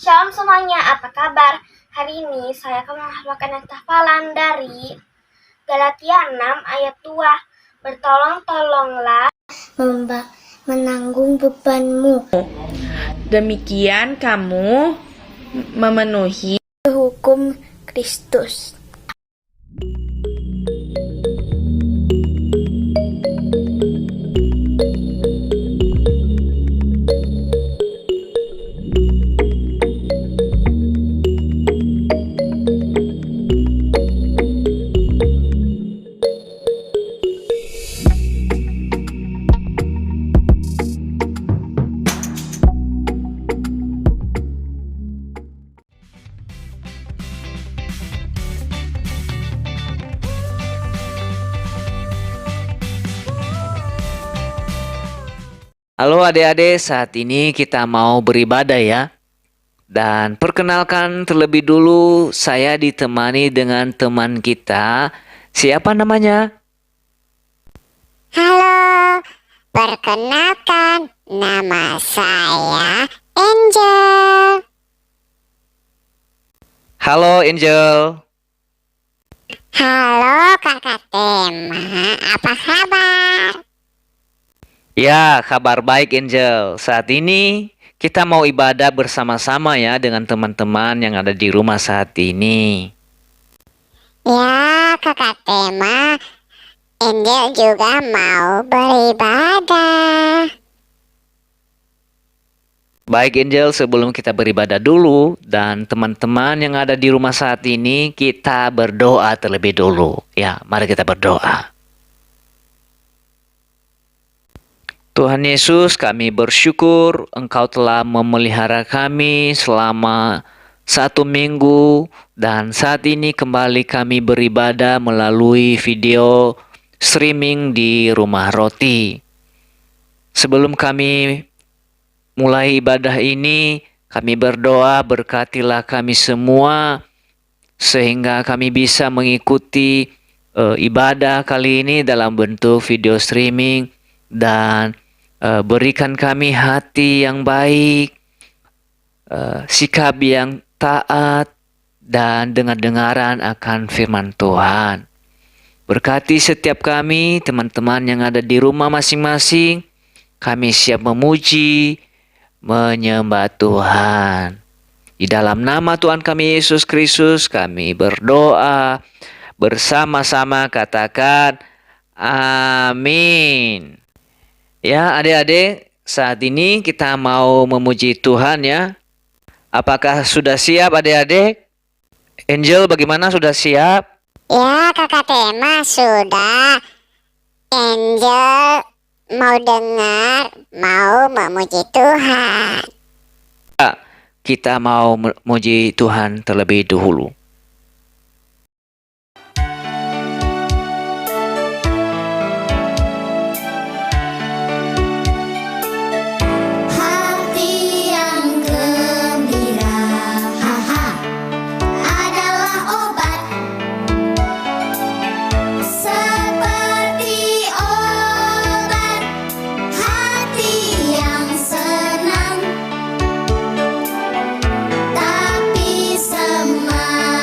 Shalom semuanya, apa kabar? Hari ini saya akan menghafalkan hafalan dari Galatia 6 ayat 2. Bertolong-tolonglah menanggung bebanmu. Demikian kamu memenuhi Hukum Kristus. Halo adik-adik, saat ini kita mau beribadah ya. Dan perkenalkan terlebih dulu, saya ditemani dengan teman kita. Siapa namanya? Halo, perkenalkan nama saya Angel. Halo Angel. Halo Kakak Tema, apa kabar? Ya, kabar baik Angel. Saat ini kita mau ibadah bersama-sama ya dengan teman-teman yang ada di rumah saat ini. Ya Kakak Tema, Angel juga mau beribadah. Baik Angel, sebelum kita beribadah dulu dan teman-teman yang ada di rumah saat ini, kita berdoa terlebih dulu. Ya, mari kita berdoa. Tuhan Yesus, kami bersyukur Engkau telah memelihara kami selama 1 minggu dan saat ini kembali kami beribadah melalui video streaming di Rumah Roti. Sebelum kami mulai ibadah ini, kami berdoa berkatilah kami semua sehingga kami bisa mengikuti ibadah kali ini dalam bentuk video streaming dan berikan kami hati yang baik, sikap yang taat, dan dengar-dengaran akan firman Tuhan. Berkati setiap kami, teman-teman yang ada di rumah masing-masing. Kami siap memuji, menyembah Tuhan. Di dalam nama Tuhan kami Yesus Kristus, kami berdoa bersama-sama, katakan amin. Ya adik-adik, saat ini kita mau memuji Tuhan ya. Apakah sudah siap adik-adik? Angel bagaimana, sudah siap? Ya Kakak Tema sudah. Angel mau dengar, mau memuji Tuhan. Kita mau memuji Tuhan terlebih dahulu. Tapi semangat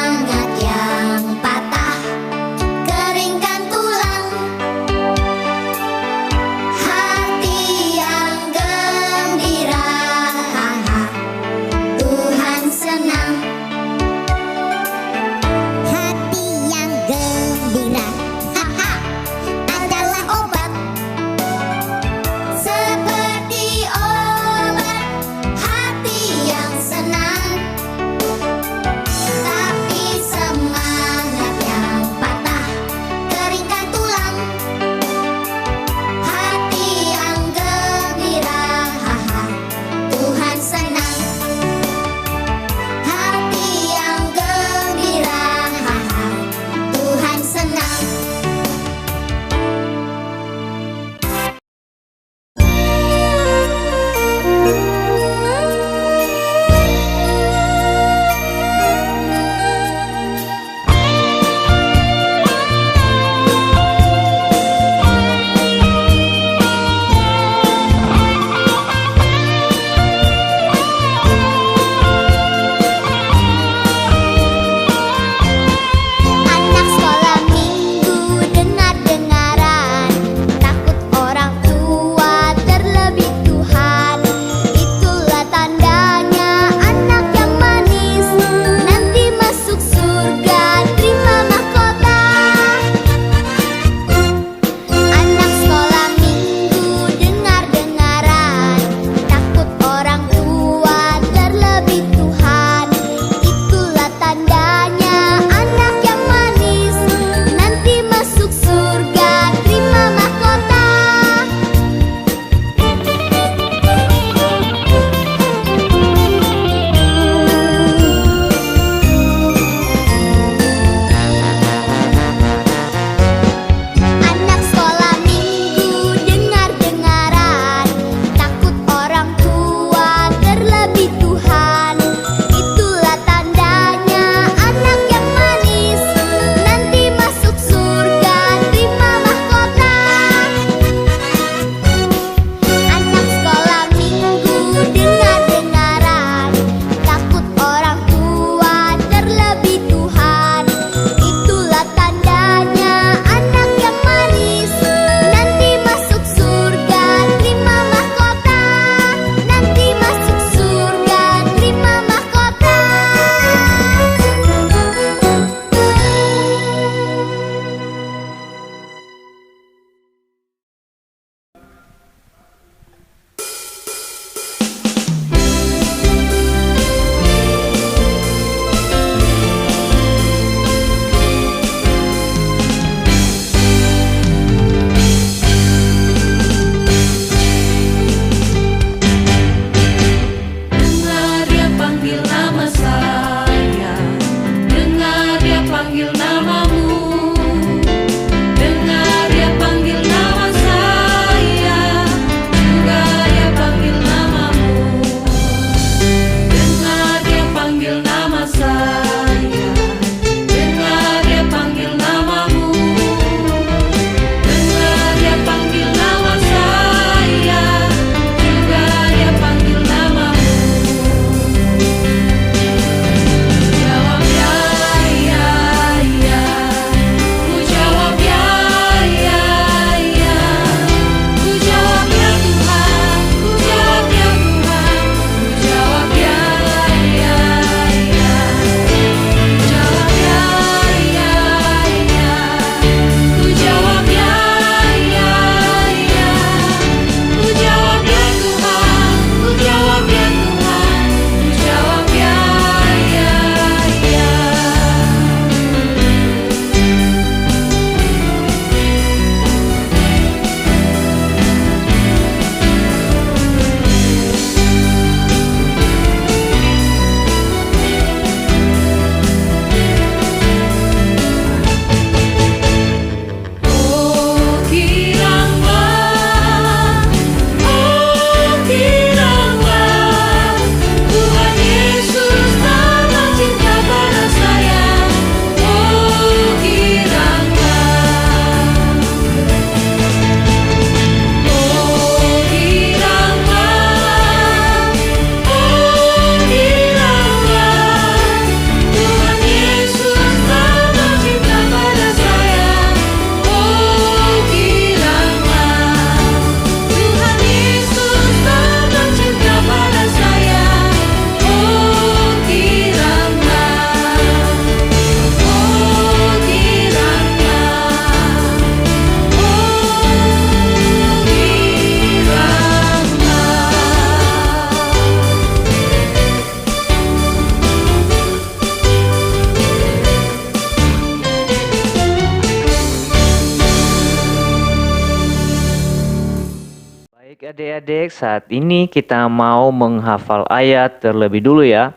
Adik-adik, saat ini kita mau menghafal ayat terlebih dulu ya.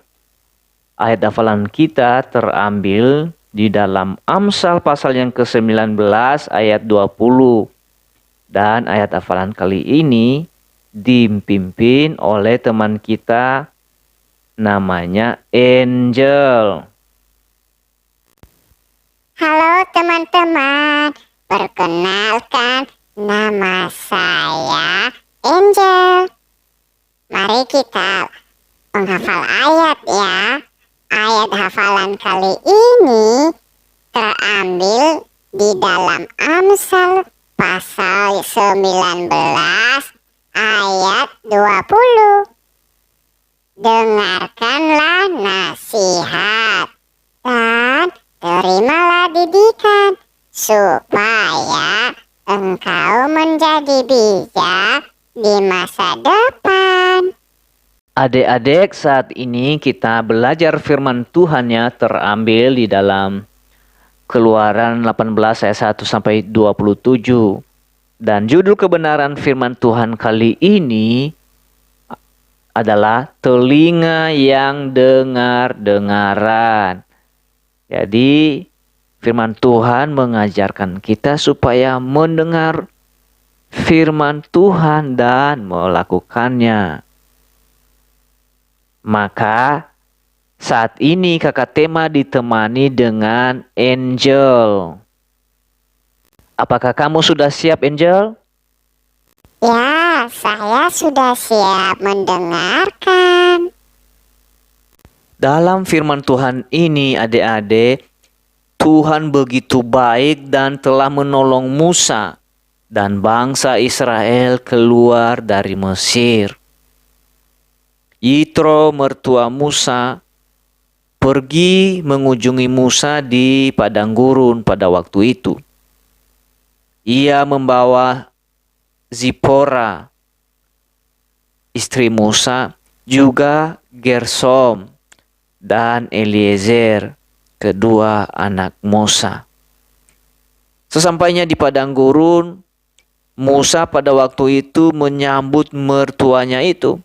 Ayat hafalan kita terambil di dalam Amsal pasal yang ke-19 ayat 20. Dan ayat hafalan kali ini dipimpin oleh teman kita namanya Angel. Halo teman-teman, perkenalkan nama saya Angel. Mari kita menghafal ayat ya. Ayat hafalan kali ini terambil di dalam Amsal pasal 19 ayat 20. Dengarkanlah nasihat dan terimalah didikan supaya engkau menjadi bijak di masa depan. Adik-adik, saat ini kita belajar firman Tuhan ya, terambil di dalam Keluaran 18 ayat 1 sampai 27. Dan judul kebenaran firman Tuhan kali ini adalah telinga yang dengar-dengaran. Jadi firman Tuhan mengajarkan kita supaya mendengar firman Tuhan dan melakukannya. Maka saat ini kakak Tema ditemani dengan Angel. Apakah kamu sudah siap, Angel? Ya, saya sudah siap mendengarkan. Dalam firman Tuhan ini adik-adik, Tuhan begitu baik dan telah menolong Musa dan bangsa Israel keluar dari Mesir. Yitro mertua Musa pergi mengunjungi Musa di padang gurun pada waktu itu. Ia membawa Zipora, istri Musa, juga Gersom dan Eliezer, kedua anak Musa. Sesampainya di padang gurun, Musa pada waktu itu menyambut mertuanya itu.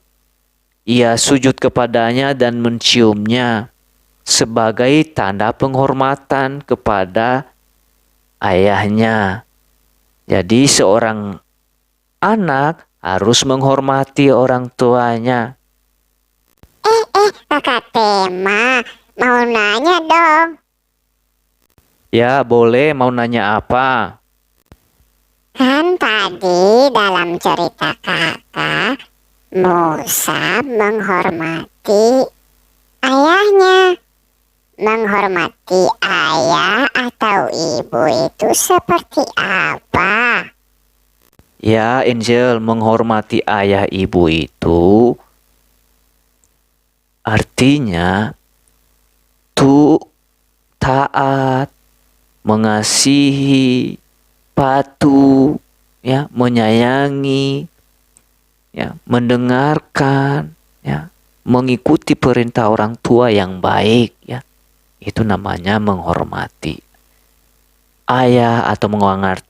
Ia sujud kepadanya dan menciumnya sebagai tanda penghormatan kepada ayahnya. Jadi seorang anak harus menghormati orang tuanya. Kakak Tema, mau nanya dong. Ya, boleh, mau nanya apa? Kan tadi dalam cerita kakak, Musa menghormati ayahnya. Menghormati ayah atau ibu itu seperti apa? Ya, Angel, menghormati ayah ibu itu artinya taat, mengasihi, patuh, ya, menyayangi, ya, mendengarkan, ya, mengikuti perintah orang tua yang baik, ya. Itu namanya menghormati ayah atau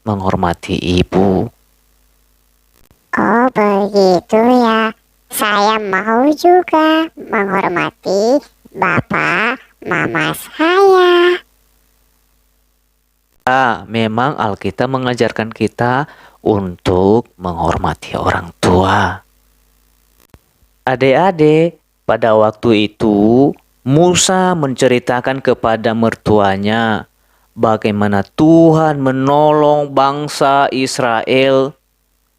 menghormati ibu. Oh begitu ya. Saya mau juga menghormati bapak, mama saya. Memang Alkitab mengajarkan kita untuk menghormati orang tua. Adik-adik, pada waktu itu Musa menceritakan kepada mertuanya bagaimana Tuhan menolong bangsa Israel.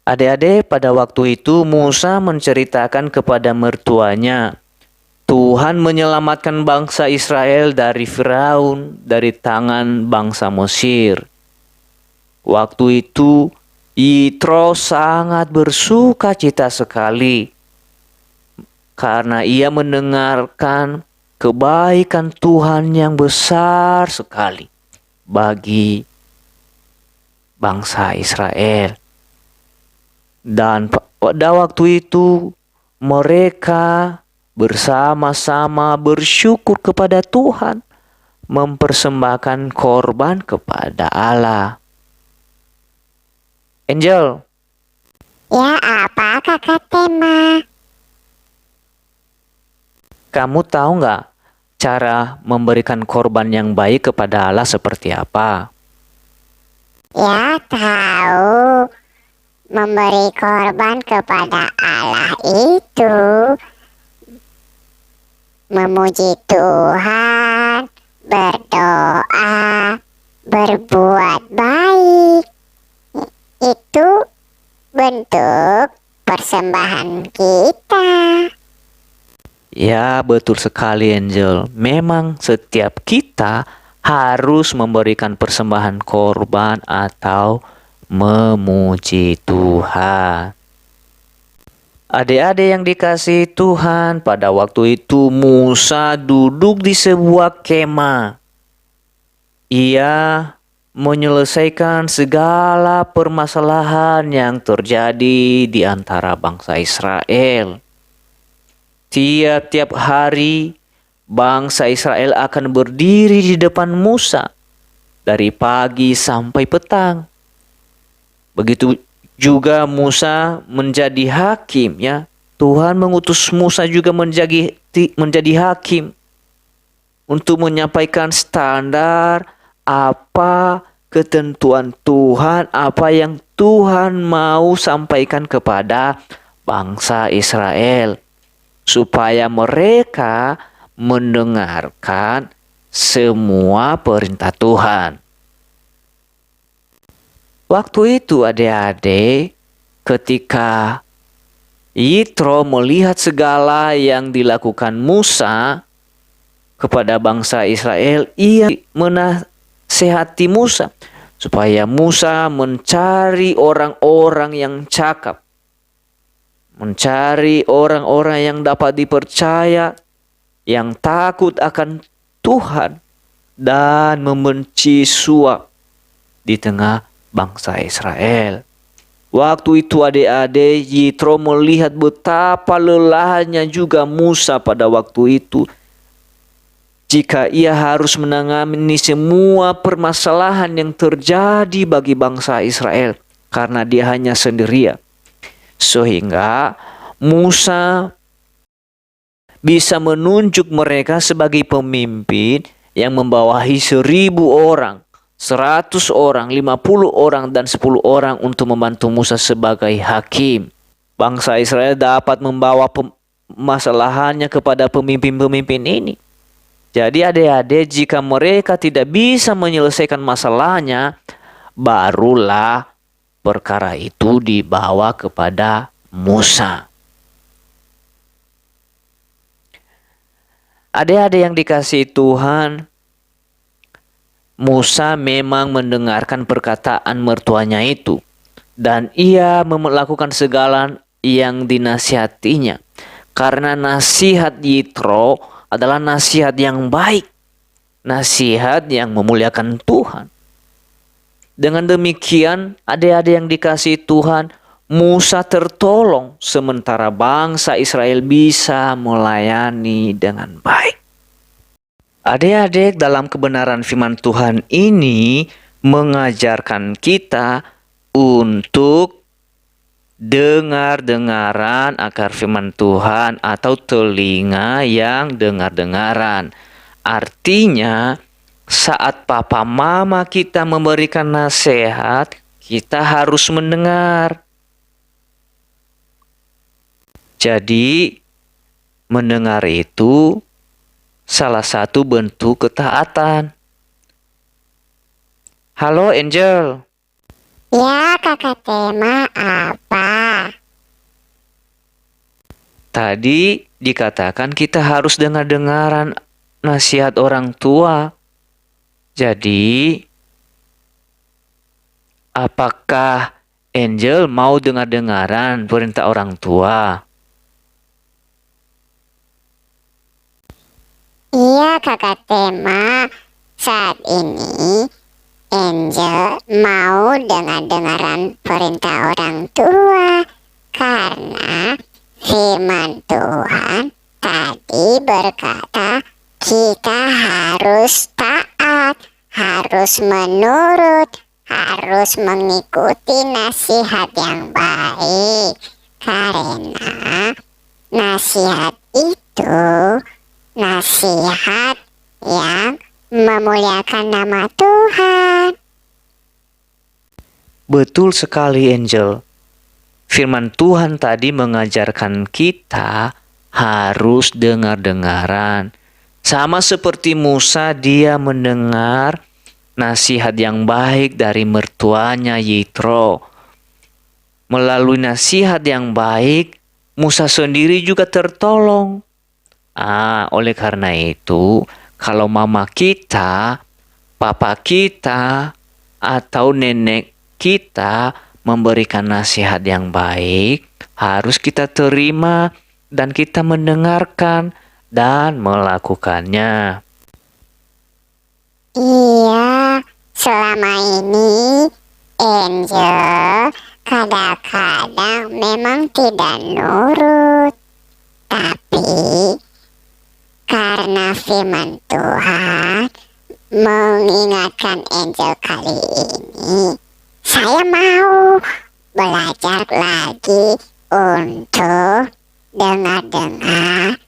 Adik-adik, pada waktu itu Musa menceritakan kepada mertuanya Tuhan menyelamatkan bangsa Israel dari Firaun, dari tangan bangsa Mesir. Waktu itu Yitro sangat bersuka cita sekali karena ia mendengarkan kebaikan Tuhan yang besar sekali bagi bangsa Israel. Dan pada waktu itu mereka bersama-sama bersyukur kepada Tuhan, mempersembahkan korban kepada Allah. Angel, Ya, apa kakak Tema? Kamu tahu nggak cara memberikan korban yang baik kepada Allah seperti apa? Ya, tahu. Memberi korban kepada Allah itu memuji Tuhan, berdoa, berbuat baik. Itu bentuk persembahan kita. Ya, betul sekali Angel. Memang setiap kita harus memberikan persembahan korban atau memuji Tuhan. Adik-adik yang dikasihi Tuhan, pada waktu itu Musa duduk di sebuah kemah. Ia menyelesaikan segala permasalahan yang terjadi di antara bangsa Israel. Tiap-tiap hari bangsa Israel akan berdiri di depan Musa dari pagi sampai petang. Begitu juga Musa menjadi hakim ya. Tuhan mengutus Musa juga menjadi hakim untuk menyampaikan standar apa ketentuan Tuhan, apa yang Tuhan mau sampaikan kepada bangsa Israel supaya mereka mendengarkan semua perintah Tuhan. Waktu itu adik-adik, ketika Yitro melihat segala yang dilakukan Musa kepada bangsa Israel, ia menasehati Musa supaya Musa mencari orang-orang yang cakap, mencari orang-orang yang dapat dipercaya, yang takut akan Tuhan, dan membenci suap di tengah bangsa Israel. Waktu itu adik-adik, Yitro melihat betapa lelahnya juga Musa pada waktu itu. Jika ia harus menangani semua permasalahan yang terjadi bagi bangsa Israel karena dia hanya sendirian. Sehingga Musa bisa menunjuk mereka sebagai pemimpin yang membawahi 1.000 orang. 100 orang, 50 orang, dan 10 orang untuk membantu Musa sebagai hakim. Bangsa Israel dapat membawa masalahannya kepada pemimpin-pemimpin ini. Jadi adik-adik, jika mereka tidak bisa menyelesaikan masalahnya, barulah perkara itu dibawa kepada Musa. Adik-adik yang dikasihi Tuhan, Musa memang mendengarkan perkataan mertuanya itu, dan ia melakukan segala yang dinasihatinya. Karena nasihat Yitro adalah nasihat yang baik, nasihat yang memuliakan Tuhan. Dengan demikian, adik-adik yang dikasihi Tuhan, Musa tertolong sementara bangsa Israel bisa melayani dengan baik. Adik-adik, dalam kebenaran firman Tuhan ini mengajarkan kita untuk dengar-dengaran akan firman Tuhan atau telinga yang dengar-dengaran. Artinya, saat papa mama kita memberikan nasihat, kita harus mendengar. Jadi, mendengar itu salah satu bentuk ketaatan. Halo Angel. Ya, kakak Tema, apa? Tadi dikatakan kita harus dengar-dengaran nasihat orang tua. Jadi, apakah Angel mau dengar-dengaran perintah orang tua? Iya, kakak Tema. Saat ini, Angel mau dengar-dengaran perintah orang tua. Karena firman Tuhan tadi berkata kita harus taat, harus menurut, harus harus mengikuti nasihat yang baik, karena nasihat itu nasihat yang memuliakan nama Tuhan. Betul sekali, Angel. Firman Tuhan tadi mengajarkan kita harus dengar-dengaran. Sama seperti Musa, dia mendengar nasihat yang baik dari mertuanya Yitro. Melalui nasihat yang baik, Musa sendiri juga tertolong. Oleh karena itu, kalau mama kita, papa kita, atau nenek kita memberikan nasihat yang baik, harus kita terima dan kita mendengarkan dan melakukannya. Iya, selama ini Angel kadang-kadang memang tidak nurut. Tapi karena firman Tuhan mengingatkan Angel kali ini, saya mau belajar lagi untuk dengar-dengar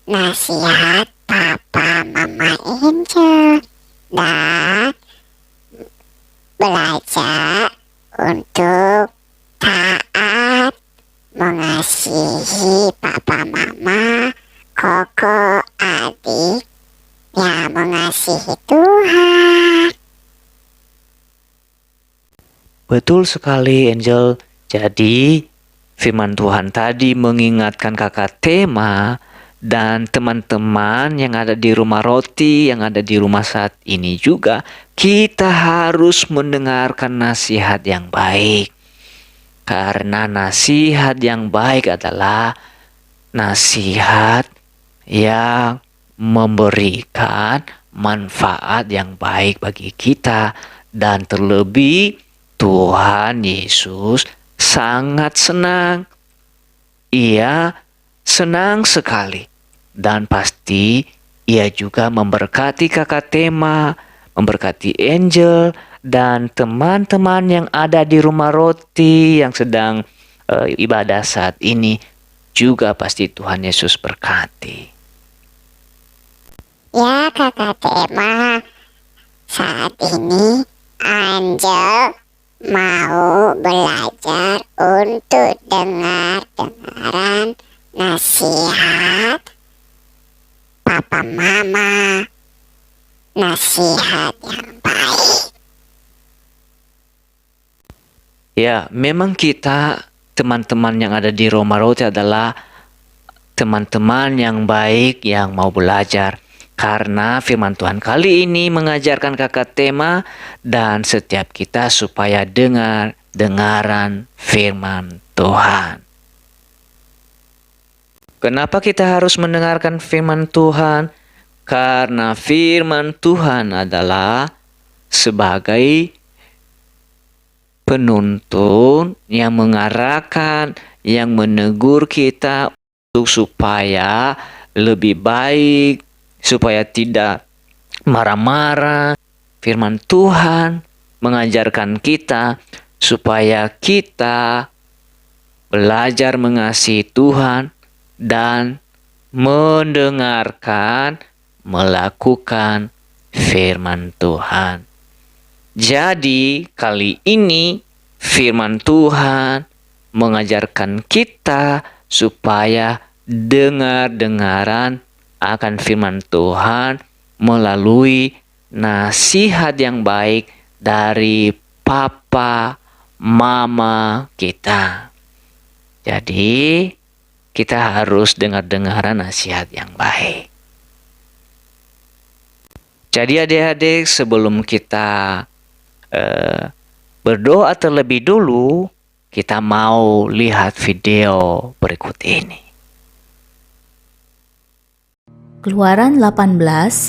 nasihat papa mama Angel dan belajar untuk taat, mengasihi papa mama, koko, adik, ya mengasihi Tuhan. Betul sekali, Angel. Jadi, firman Tuhan tadi mengingatkan kakak Tema dan teman-teman yang ada di rumah roti, yang ada di rumah saat ini juga, kita harus mendengarkan nasihat yang baik. Karena nasihat yang baik adalah nasihat yang memberikan manfaat yang baik bagi kita. Dan terlebih, Tuhan Yesus sangat senang. Ia senang sekali. Dan pasti ia juga memberkati kakak Tema, memberkati Angel, dan teman-teman yang ada di rumah roti yang sedang ibadah saat ini. Juga pasti Tuhan Yesus berkati. Ya kakak Tema, saat ini Angel mau belajar untuk dengar-dengaran nasihat papa mama, nasihat yang baik. Ya, memang kita teman-teman yang ada di rumah roti adalah teman-teman yang baik yang mau belajar. Karena firman Tuhan kali ini mengajarkan kakak Tema dan setiap kita supaya dengaran firman Tuhan. Kenapa kita harus mendengarkan firman Tuhan? Karena firman Tuhan adalah sebagai penuntun yang mengarahkan, yang menegur kita untuk supaya lebih baik, supaya tidak marah-marah. Firman Tuhan mengajarkan kita supaya kita belajar mengasihi Tuhan dan mendengarkan, melakukan firman Tuhan. Jadi kali ini firman Tuhan mengajarkan kita supaya dengar-dengaran akan firman Tuhan melalui nasihat yang baik dari papa, mama kita. Jadi kita harus dengar-dengaran nasihat yang baik. Jadi adik-adik, sebelum kita berdoa terlebih dulu, kita mau lihat video berikut ini. Keluaran 18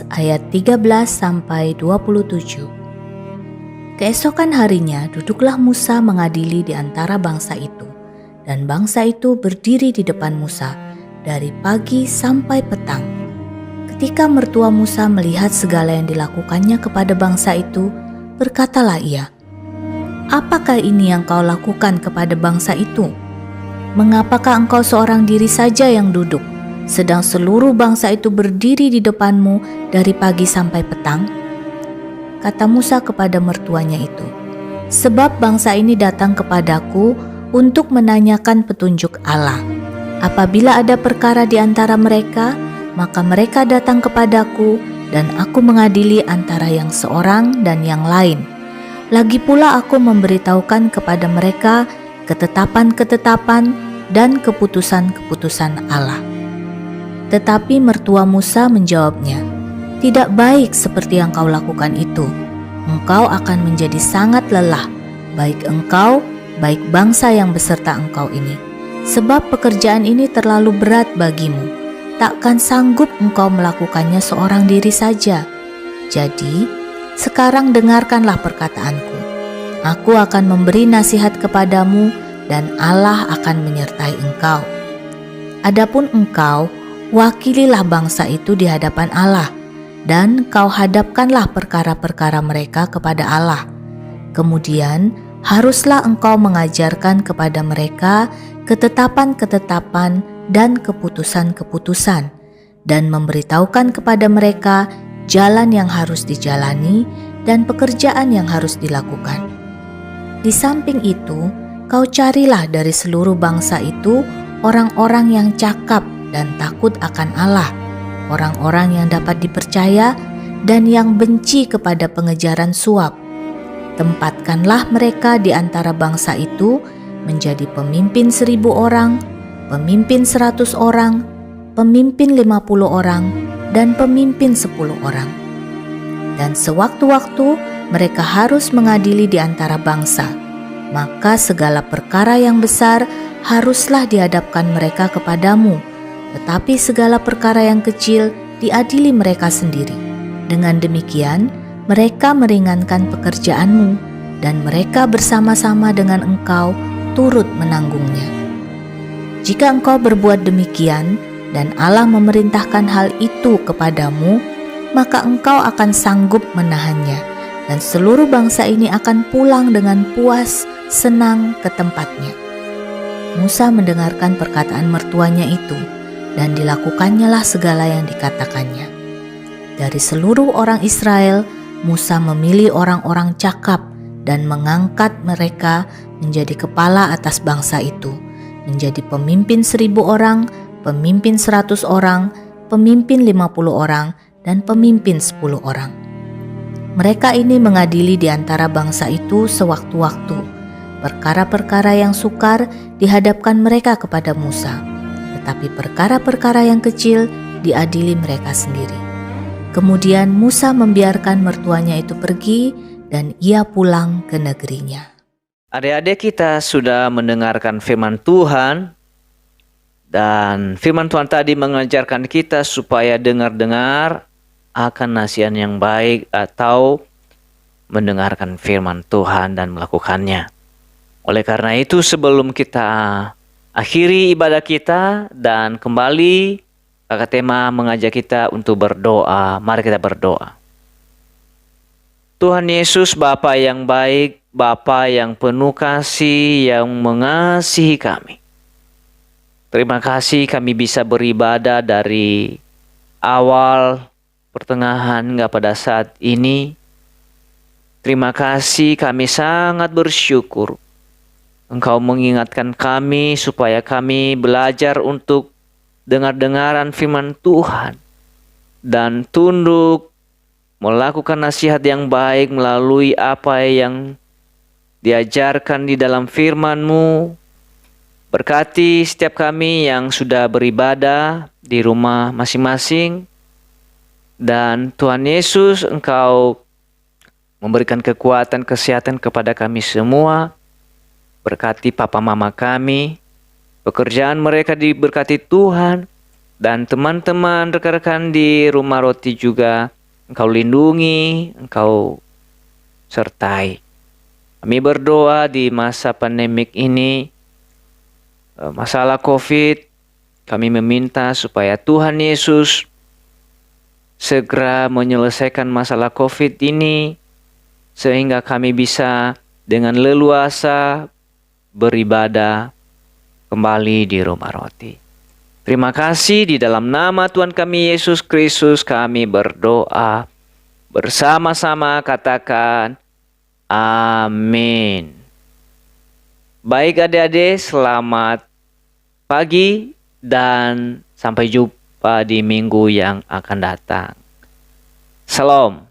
ayat 13 sampai 27. Keesokan harinya duduklah Musa mengadili di antara bangsa itu, dan bangsa itu berdiri di depan Musa dari pagi sampai petang. Ketika mertua Musa melihat segala yang dilakukannya kepada bangsa itu, berkatalah ia, apakah ini yang kau lakukan kepada bangsa itu? Mengapakah engkau seorang diri saja yang duduk, sedang seluruh bangsa itu berdiri di depanmu dari pagi sampai petang?" Kata Musa kepada mertuanya itu, "Sebab bangsa ini datang kepadaku untuk menanyakan petunjuk Allah. Apabila ada perkara di antara mereka, maka mereka datang kepadaku dan aku mengadili antara yang seorang dan yang lain. Lagi pula aku memberitahukan kepada mereka ketetapan-ketetapan dan keputusan-keputusan Allah." Tetapi mertua Musa menjawabnya, "Tidak baik seperti yang kau lakukan itu. Engkau akan menjadi sangat lelah, baik engkau, baik bangsa yang beserta engkau ini. Sebab pekerjaan ini terlalu berat bagimu. Takkan sanggup engkau melakukannya seorang diri saja. Jadi, sekarang dengarkanlah perkataanku. Aku akan memberi nasihat kepadamu dan Allah akan menyertai engkau. Adapun engkau, wakililah bangsa itu di hadapan Allah, dan kau hadapkanlah perkara-perkara mereka kepada Allah. Kemudian haruslah engkau mengajarkan kepada mereka ketetapan-ketetapan dan keputusan-keputusan, dan memberitahukan kepada mereka jalan yang harus dijalani dan pekerjaan yang harus dilakukan. Di samping itu, kau carilah dari seluruh bangsa itu orang-orang yang cakap dan takut akan Allah, orang-orang yang dapat dipercaya dan yang benci kepada pengejaran suap. Tempatkanlah mereka di antara bangsa itu menjadi pemimpin 1.000 orang, pemimpin 100 orang, pemimpin 50 orang, dan pemimpin 10 orang. Dan sewaktu-waktu mereka harus mengadili di antara bangsa. Maka segala perkara yang besar haruslah dihadapkan mereka kepadamu, tetapi segala perkara yang kecil diadili mereka sendiri. Dengan demikian, mereka meringankan pekerjaanmu, dan mereka bersama-sama dengan engkau turut menanggungnya. Jika engkau berbuat demikian, dan Allah memerintahkan hal itu kepadamu, maka engkau akan sanggup menahannya, dan seluruh bangsa ini akan pulang dengan puas, senang ke tempatnya." Musa mendengarkan perkataan mertuanya itu, dan dilakukannya segala yang dikatakannya. Dari seluruh orang Israel, Musa memilih orang-orang cakap dan mengangkat mereka menjadi kepala atas bangsa itu, menjadi pemimpin 1.000 orang, pemimpin 100 orang, pemimpin 50 orang, dan pemimpin 10 orang. Mereka ini mengadili di antara bangsa itu sewaktu-waktu. Perkara-perkara yang sukar dihadapkan mereka kepada Musa, tetapi perkara-perkara yang kecil diadili mereka sendiri. Kemudian Musa membiarkan mertuanya itu pergi dan ia pulang ke negerinya. Adik-adik, kita sudah mendengarkan firman Tuhan. Dan firman Tuhan tadi mengajarkan kita supaya dengar-dengar akan nasihat yang baik atau mendengarkan firman Tuhan dan melakukannya. Oleh karena itu, sebelum kita akhiri ibadah kita dan kembali, Kakak Tema mengajak kita untuk berdoa. Mari kita berdoa. Tuhan Yesus, Bapa yang baik, Bapa yang penuh kasih, yang mengasihi kami. Terima kasih kami bisa beribadah dari awal, pertengahan, hingga pada saat ini. Terima kasih, kami sangat bersyukur. Engkau mengingatkan kami supaya kami belajar untuk dengar-dengaran firman Tuhan dan tunduk melakukan nasihat yang baik melalui apa yang diajarkan di dalam firman-Mu. Berkati setiap kami yang sudah beribadah di rumah masing-masing. Dan Tuhan Yesus, Engkau memberikan kekuatan, kesehatan kepada kami semua. Berkati papa mama kami, pekerjaan mereka diberkati Tuhan. Dan teman-teman rekan-rekan di rumah roti juga Engkau lindungi, Engkau sertai. Kami berdoa di masa pandemik ini, masalah COVID, kami meminta supaya Tuhan Yesus segera menyelesaikan masalah COVID ini, sehingga kami bisa dengan leluasa beribadah kembali di rumah roti. Terima kasih, di dalam nama Tuhan kami Yesus Kristus kami berdoa. Bersama-sama katakan amin. Baik adik-adik, selamat pagi dan sampai jumpa di minggu yang akan datang. Salam.